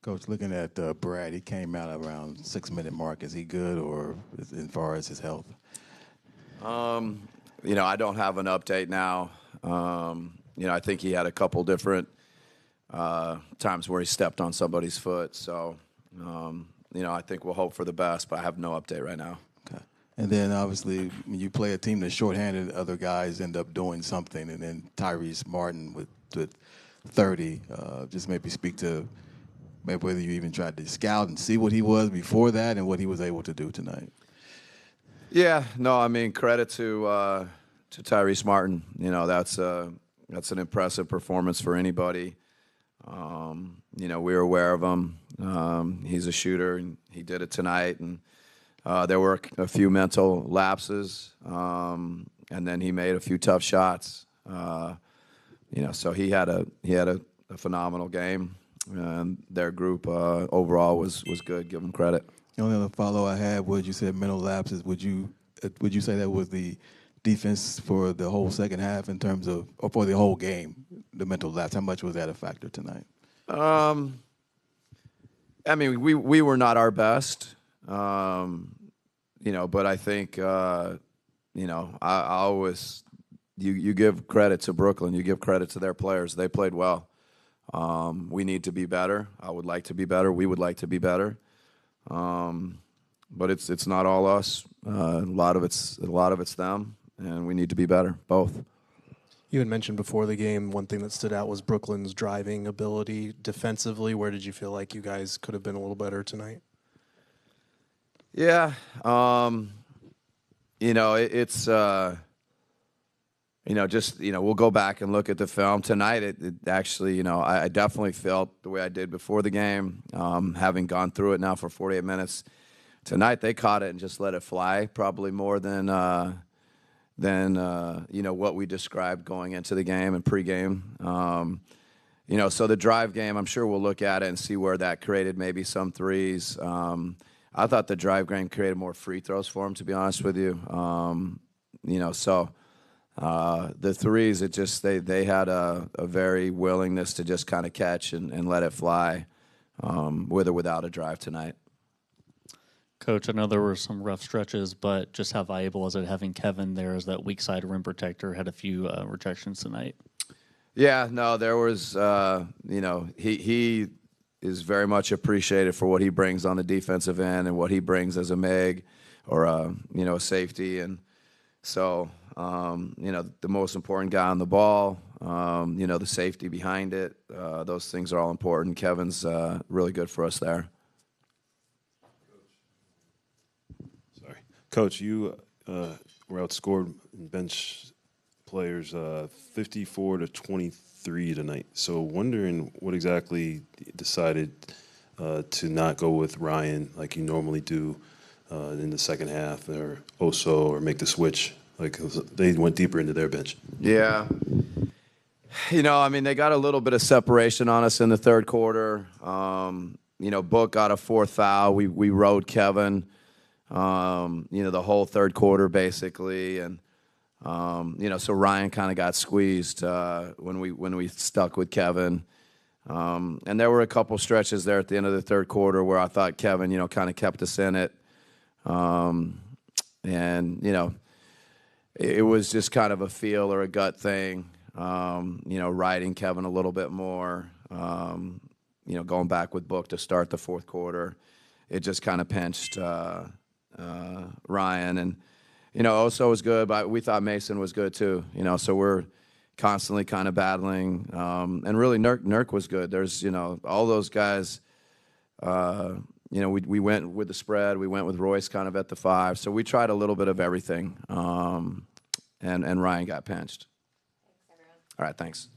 Coach, looking at Brad, he came out around 6-minute mark. Is he good, or as far as his health? I don't have an update now. I think he had a couple different times where he stepped on somebody's foot. So, I think we'll hope for the best, but I have no update right now. Okay. And then, obviously, when you play a team that's shorthanded, other guys end up doing something. And then Tyrese Martin with 30, just maybe speak to maybe whether you even tried to scout and see what he was before that and what he was able to do tonight. Yeah, no, I mean, credit to Tyrese Martin. That's an impressive performance for anybody. We're aware of him. He's a shooter, and he did it tonight. And there were a few mental lapses, and then he made a few tough shots. So he had a phenomenal game, and their group overall was good. Give them credit. The only other follow I had was you said mental lapses. Would you say that was the defense for the whole second half in terms of, or for the whole game, the mental lapse? How much was that a factor tonight? I mean, we were not our best, but I think, I always, you give credit to Brooklyn, you give credit to their players. They played well. We need to be better. I would like to be better. We would like to be better. But it's not all us. A lot of it's them, and we need to be better, both. You had mentioned before the game one thing that stood out was Brooklyn's driving ability defensively. Where did you feel like you guys could have been a little better tonight? Yeah, it's we'll go back and look at the film tonight. It actually, I definitely felt the way I did before the game, having gone through it now for 48 minutes. Tonight they caught it and just let it fly, probably more than what we described going into the game and pregame. So the drive game, I'm sure we'll look at it and see where that created maybe some threes. I thought the drive game created more free throws for him, to be honest with you. The threes, they had a very willingness to just kind of catch and let it fly, with or without a drive tonight. Coach, I know there were some rough stretches, but just how valuable was it having Kevin there as that weak side rim protector? Had a few rejections tonight. Yeah, no, there was, he is very much appreciated for what he brings on the defensive end and what he brings as a MIG or a safety. And so, the most important guy on the ball, the safety behind it, those things are all important. Kevin's really good for us there. Coach, you were outscored bench players 54-23 tonight. So wondering what exactly decided to not go with Ryan like you normally do in the second half, or Oso, or make the switch. Like they went deeper into their bench. Yeah. They got a little bit of separation on us in the third quarter. Book got a fourth foul. We rode Kevin. The whole third quarter basically, and so Ryan kind of got squeezed when we stuck with Kevin, and there were a couple stretches there at the end of the third quarter where I thought Kevin, kind of kept us in it, and it was just kind of a feel or a gut thing, riding Kevin a little bit more, going back with Book to start the fourth quarter, it just kind of pinched Ryan, and Oso was good, but we thought Mason was good too. So we're constantly kind of battling, and really Nurk was good. There's all those guys. We went with the spread. We went with Royce kind of at the 5. So we tried a little bit of everything, and Ryan got pinched. Thanks, everyone. All right, thanks.